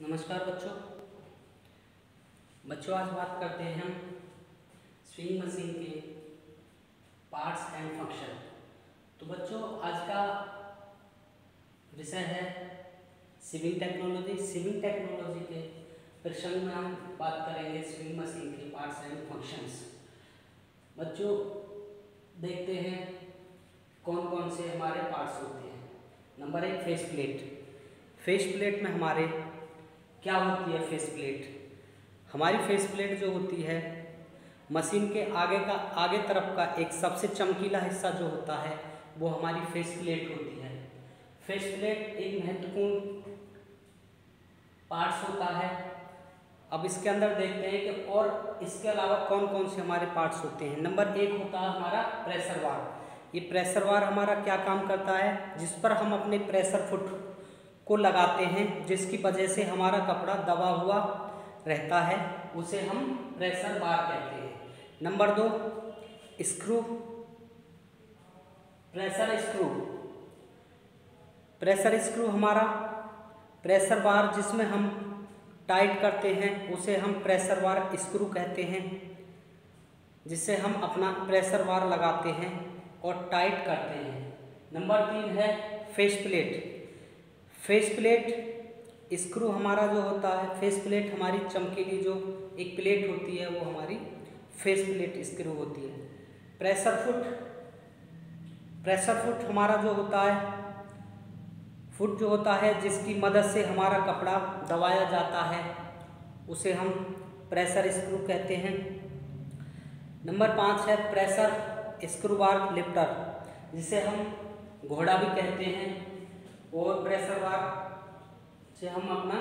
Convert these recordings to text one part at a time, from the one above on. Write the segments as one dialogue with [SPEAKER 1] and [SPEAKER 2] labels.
[SPEAKER 1] नमस्कार बच्चों आज बात करते हैं हम स्विंग मशीन के पार्ट्स एंड फंक्शन। तो बच्चों आज का विषय है स्विंग टेक्नोलॉजी। स्विंग टेक्नोलॉजी के प्रसंग में हम बात करेंगे स्विंग मशीन के पार्ट्स एंड फंक्शंस। बच्चों देखते हैं कौन कौन से हमारे पार्ट्स होते हैं। Number 1 face plate. Face plate में हमारे क्या होती है? फेस प्लेट हमारी फेस प्लेट जो होती है मशीन के आगे तरफ का एक सबसे चमकीला हिस्सा जो होता है वो हमारी फेस प्लेट होती है। फेस प्लेट एक महत्वपूर्ण पार्ट्स होता है। अब इसके अंदर देखते हैं कि और इसके अलावा कौन कौन से हमारे पार्ट्स होते हैं। नंबर 1 होता है हमारा प्रेशर वार। ये प्रेशर वार हमारा क्या काम करता है? जिस पर हम अपने प्रेशर फुट को लगाते हैं, जिसकी वजह से हमारा कपड़ा दबा हुआ रहता है, उसे हम प्रेशर बार कहते हैं। Number 2 screw. Pressure screw. Pressure screw हमारा प्रेशर बार जिसमें हम टाइट करते हैं उसे हम प्रेशर बार स्क्रू कहते हैं, जिससे हम अपना प्रेशर बार लगाते हैं और टाइट करते हैं। नंबर 3 है face plate. Face plate screw हमारा जो होता है, फेस प्लेट हमारी चमकीली जो एक प्लेट होती है वो हमारी फेस प्लेट स्क्रू होती है। Pressure foot. प्रेशर फुट हमारा जो होता है, फुट जो होता है जिसकी मदद से हमारा कपड़ा दबाया जाता है, उसे हम प्रेशर स्क्रू कहते हैं। नंबर 5 है प्रेशर स्क्रू बार लिफ्टर, जिसे हम घोड़ा भी कहते हैं। और प्रेशर बार से हम अपना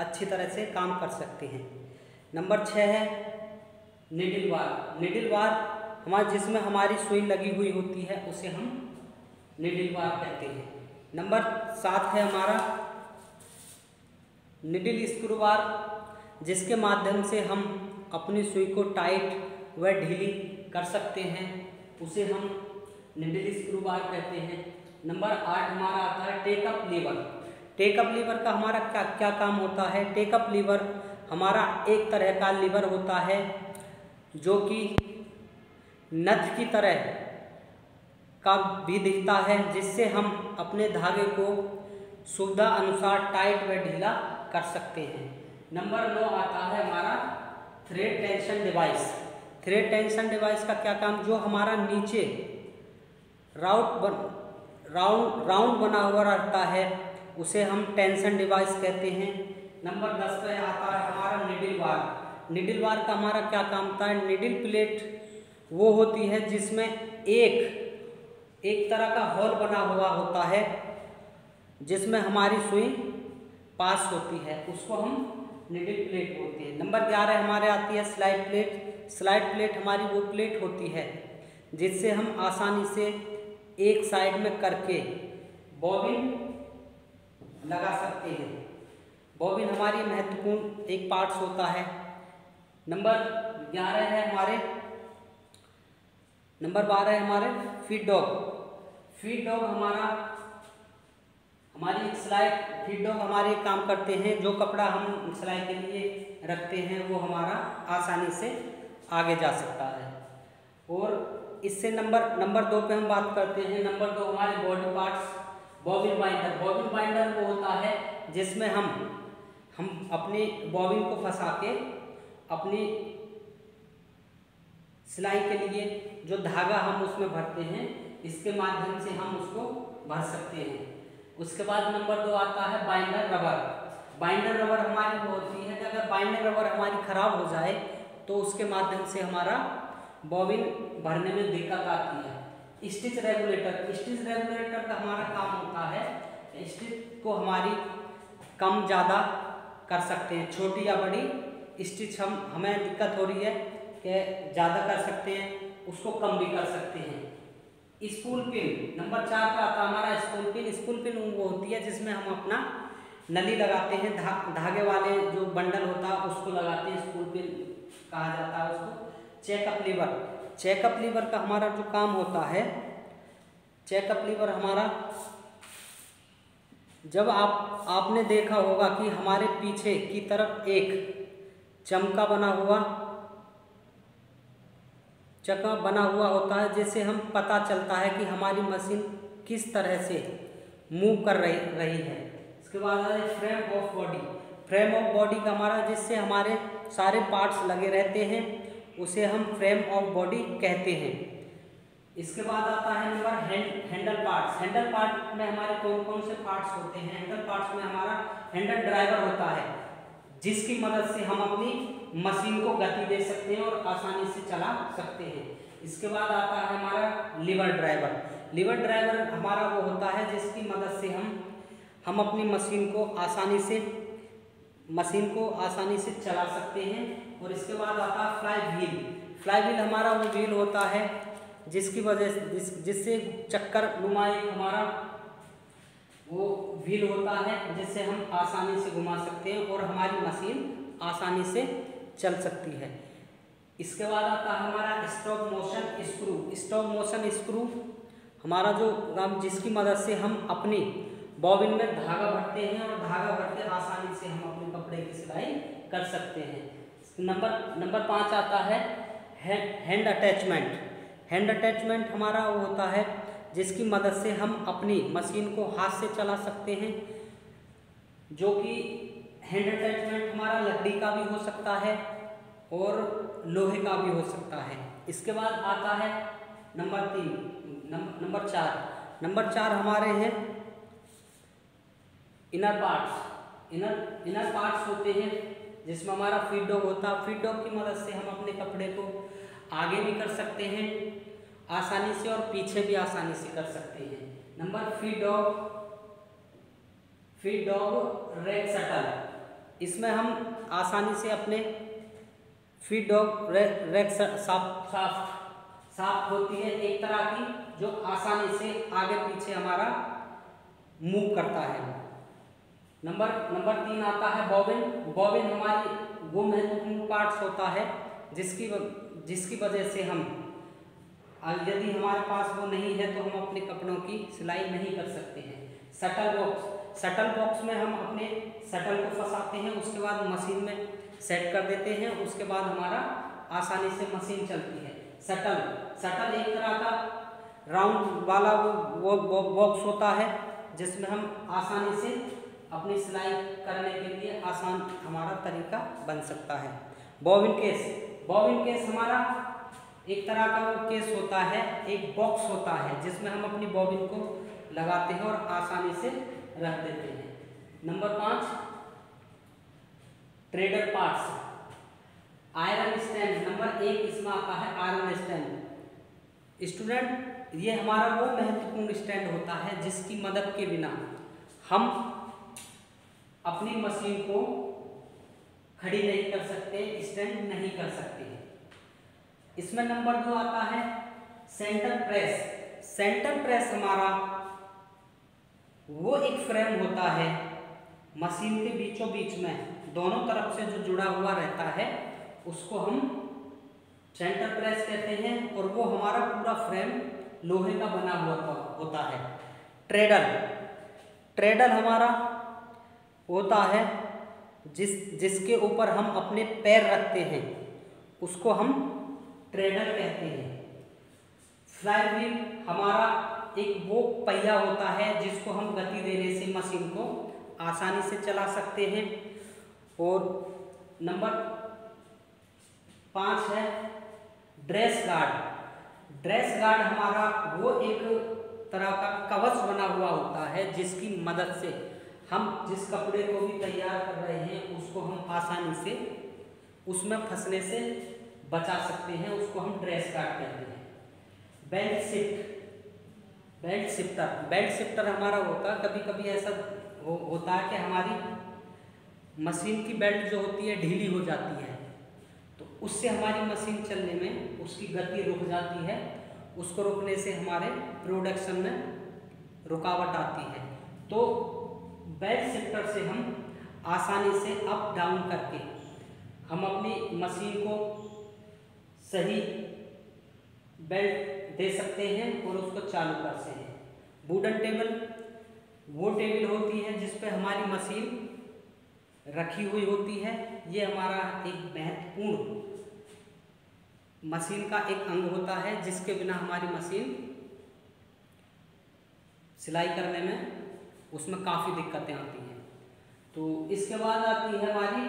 [SPEAKER 1] अच्छी तरह से काम कर सकते हैं। नंबर 6 है निडल बार। निडल बार हमारे जिसमें हमारी सुई लगी हुई होती है उसे हम निडल बार कहते हैं। नंबर 7 है हमारा निडल स्क्रू बार, जिसके माध्यम से हम अपनी सुई को टाइट व ढीली कर सकते हैं, उसे हम निडल स्क्रू बार कहते हैं। नंबर 8 हमारा आता है टेकअप लीवर। टेकअप लीवर का हमारा क्या काम होता है? टेकअप लीवर हमारा एक तरह का लीवर होता है जो कि नथ की तरह का भी दिखता है, जिससे हम अपने धागे को सुविधा अनुसार टाइट व ढीला कर सकते हैं। नंबर 9 आता है हमारा thread tension device. Thread tension device का क्या काम? जो हमारा नीचे राउंड बना हुआ रहता है उसे हम टेंशन डिवाइस कहते हैं। नंबर 10 पे आता है हमारा निडल बार। निडल बार का हमारा क्या काम होता है? निडल प्लेट वो होती है जिसमें एक तरह का होल बना हुआ होता है, जिसमें हमारी सुई पास होती है, उसको हम निडल प्लेट बोलते हैं। नंबर 11 हमारे आती है स्लाइड प्लेट। स्लाइड प्लेट हमारी वो प्लेट होती है जिससे हम आसानी से एक साइड में करके बॉबिन लगा सकते हैं। बॉबिन हमारी महत्वपूर्ण एक पार्ट्स होता है। नंबर 12 है हमारे फीड डॉग। फीड डॉग हमारी सिलाई फीड डॉग हमारे काम करते हैं। जो कपड़ा हम सिलाई के लिए रखते हैं वो हमारा आसानी से आगे जा सकता है। और इससे नंबर 2 पे हम बात करते हैं। नंबर 2 हमारे body parts. Bobbin binder. Bobbin binder वो होता है जिसमें हम अपने बॉबिन को फंसा के अपनी सिलाई के लिए जो धागा हम उसमें भरते हैं, इसके माध्यम से हम उसको भर सकते हैं। उसके बाद नंबर 2 आता है बाइंडर रबर। बाइंडर रबर हमारी वो होती है कि अगर बाइंडर रबर हमारी खराब हो जाए तो उसके माध्यम से हमारा बॉबिन भरने में दिक्कत आती है। Stitch regulator. स्टिच रेगुलेटर का हमारा काम होता है स्टिच को हमारी कम ज़्यादा कर सकते हैं, छोटी या बड़ी स्टिच हमें दिक्कत हो रही है कि ज़्यादा कर सकते हैं, उसको कम भी कर सकते हैं। Spool pin. नंबर 4 का आता है हमारा स्पूल पिन। स्पूल पिन वो होती है जिसमें हम अपना नली लगाते हैं, धागे वाले जो बंडल होता है उसको लगाते हैं, स्पूल पिन कहा जाता है उसको। Checkup liver. चेकअप लीवर का हमारा जो काम होता है, चेकअप लीवर हमारा जब आपने देखा होगा कि हमारे पीछे की तरफ एक चक्का बना हुआ होता है, जिससे हम पता चलता है कि हमारी मशीन किस तरह से मूव कर रही है। इसके बाद है frame of body. Frame of body का हमारा जिससे हमारे सारे पार्ट्स लगे रहते हैं उसे हम फ्रेम ऑफ बॉडी कहते हैं। इसके बाद आता है number handle parts. Handle part में हमारे कौन कौन से पार्ट्स होते हैं? हैंडल पार्ट्स में हमारा हैंडल ड्राइवर होता है, जिसकी मदद से हम अपनी मशीन को गति दे सकते हैं और आसानी से चला सकते हैं। इसके बाद आता है हमारा लीवर ड्राइवर। लीवर ड्राइवर हमारा वो होता है जिसकी मदद से हम अपनी मशीन को आसानी से चला सकते हैं। और इसके बाद आता है फ्लाई व्हील। फ्लाई व्हील हमारा वो व्हील होता है जिससे चक्कर नुमा एक हमारा वो व्हील होता है, जिससे हम आसानी से घुमा सकते हैं और हमारी मशीन आसानी से चल सकती है। इसके बाद आता है हमारा stop motion screw. Stop motion screw हमारा जिसकी मदद से हम अपनी बॉबिन में धागा भरते हैं और धागा भर के आसानी से हम अपने कपड़े की सिलाई कर सकते हैं। नंबर 5 आता है हैंड अटैचमेंट। हैंड अटैचमेंट हमारा वो होता है जिसकी मदद से हम अपनी मशीन को हाथ से चला सकते हैं, जो कि हैंड अटैचमेंट हमारा लकड़ी का भी हो सकता है और लोहे का भी हो सकता है। इसके बाद आता है नंबर 4 हमारे हैं इनर पार्ट्स। इनर पार्ट्स होते हैं जिसमें हमारा फीड डॉग होता है। फीड डॉग की मदद से हम अपने कपड़े को आगे भी कर सकते हैं आसानी से और पीछे भी आसानी से कर सकते हैं। Number feed dog rack shuttle. इसमें हम आसानी से अपने फीड डॉग रैक साफ होती है एक तरह की, जो आसानी से आगे पीछे हमारा मूव करता है। नंबर 3 आता है बॉबिन। बॉबिन हमारी वो महत्वपूर्ण पार्ट्स होता है जिसकी वजह से हम यदि हमारे पास वो नहीं है तो हम अपने कपड़ों की सिलाई नहीं कर सकते हैं। शटल बॉक्स में हम अपने शटल को फंसाते हैं, उसके बाद मशीन में सेट कर देते हैं, उसके बाद हमारा आसानी से मशीन चलती है। शटल एक तरह का राउंड वाला वो बॉक्स होता है जिसमें हम आसानी से अपनी सिलाई करने के लिए आसान हमारा तरीका बन सकता है। बॉबिन केस हमारा एक तरह का वो केस होता है, एक बॉक्स होता है जिसमें हम अपनी बॉबिन को लगाते हैं और आसानी से रख देते हैं। Number 5 trader parts. Iron stand number 1 इसमें आता है आयरन स्टैंड। स्टूडेंट, ये हमारा वो महत्वपूर्ण स्टैंड होता है जिसकी मदद के बिना हम अपनी मशीन को खड़ी नहीं कर सकते, स्टैंड नहीं कर सकते। इसमें नंबर 2 आता है सेंटर प्रेस। सेंटर प्रेस हमारा वो एक फ्रेम होता है मशीन के बीचों बीच में दोनों तरफ से जो जुड़ा हुआ रहता है, उसको हम सेंटर प्रेस कहते हैं और वो हमारा पूरा फ्रेम लोहे का बना हुआ होता है। ट्रेडल हमारा होता है जिसके ऊपर हम अपने पैर रखते हैं, उसको हम ट्रेडल कहते हैं। फ्लाई व्हील हमारा एक वो पहिया होता है जिसको हम गति देने से मशीन को आसानी से चला सकते हैं। और नंबर 5 है ड्रेस गार्ड हमारा वो एक तरह का कवच बना हुआ होता है जिसकी मदद से हम जिस कपड़े को भी तैयार कर रहे हैं उसको हम आसानी से उसमें फंसने से बचा सकते हैं, उसको हम ड्रेस गार्ड कहते हैं। बेल्ट शिफ्टर हमारा होता है, कभी कभी ऐसा होता है कि हमारी मशीन की बेल्ट जो होती है ढीली हो जाती है, तो उससे हमारी मशीन चलने में उसकी गति रुक जाती है, उसको रुकने से हमारे प्रोडक्शन में रुकावट आती है। तो बेल्ट शिफ्टर से हम आसानी से अप डाउन करके हम अपनी मशीन को सही बेल्ट दे सकते हैं और उसको चालू कर सकते हैं। वो टेबल होती है जिस पे हमारी मशीन रखी हुई होती है। ये हमारा एक महत्वपूर्ण मशीन का एक अंग होता है जिसके बिना हमारी मशीन सिलाई करने में उसमें काफ़ी दिक्कतें आती हैं। तो इसके बाद आती है हमारी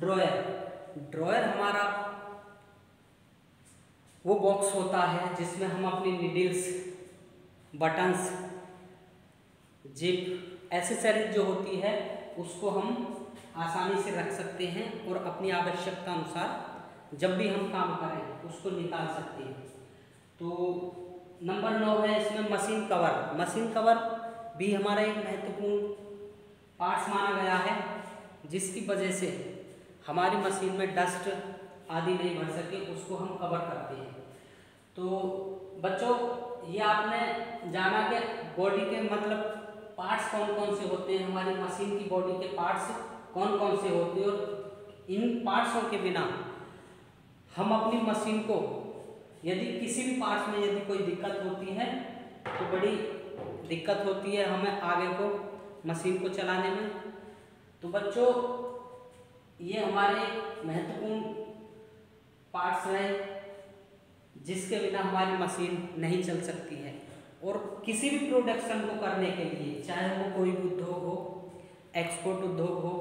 [SPEAKER 1] ड्रॉयर। ड्रॉयर हमारा वो बॉक्स होता है जिसमें हम अपनी नीडल्स, बटन्स, जिप, एसेसरीज जो होती है उसको हम आसानी से रख सकते हैं और अपनी आवश्यकता अनुसार जब भी हम काम करें उसको निकाल सकते हैं। तो नंबर 9 है इसमें मशीन कवर। मशीन कवर भी हमारा एक महत्वपूर्ण पार्ट्स माना गया है जिसकी वजह से हमारी मशीन में डस्ट आदि नहीं भर सके, उसको हम कवर करते हैं। तो बच्चों ये आपने जाना कि बॉडी के मतलब पार्ट्स कौन कौन से होते हैं, हमारी मशीन की बॉडी के पार्ट्स कौन कौन से होते हैं और इन पार्ट्सों के बिना हम अपनी मशीन को यदि किसी भी पार्ट्स में यदि कोई दिक्कत होती है तो बड़ी दिक्कत होती है हमें आगे को मशीन को चलाने में। तो बच्चों ये हमारे महत्वपूर्ण पार्ट्स हैं जिसके बिना हमारी मशीन नहीं चल सकती है। और किसी भी प्रोडक्शन को करने के लिए, चाहे वो कोई भी उद्योग हो, एक्सपोर्ट उद्योग हो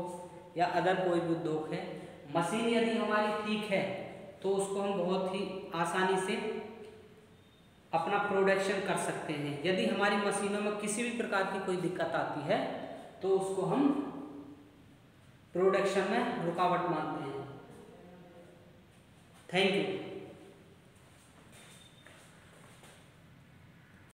[SPEAKER 1] या अदर कोई भी उद्योग है, मशीन यदि हमारी ठीक है तो उसको हम बहुत ही आसानी से अपना प्रोडक्शन कर सकते हैं। यदि हमारी मशीनों में किसी भी प्रकार की कोई दिक्कत आती है तो उसको हम प्रोडक्शन में रुकावट मानते हैं। Thank you.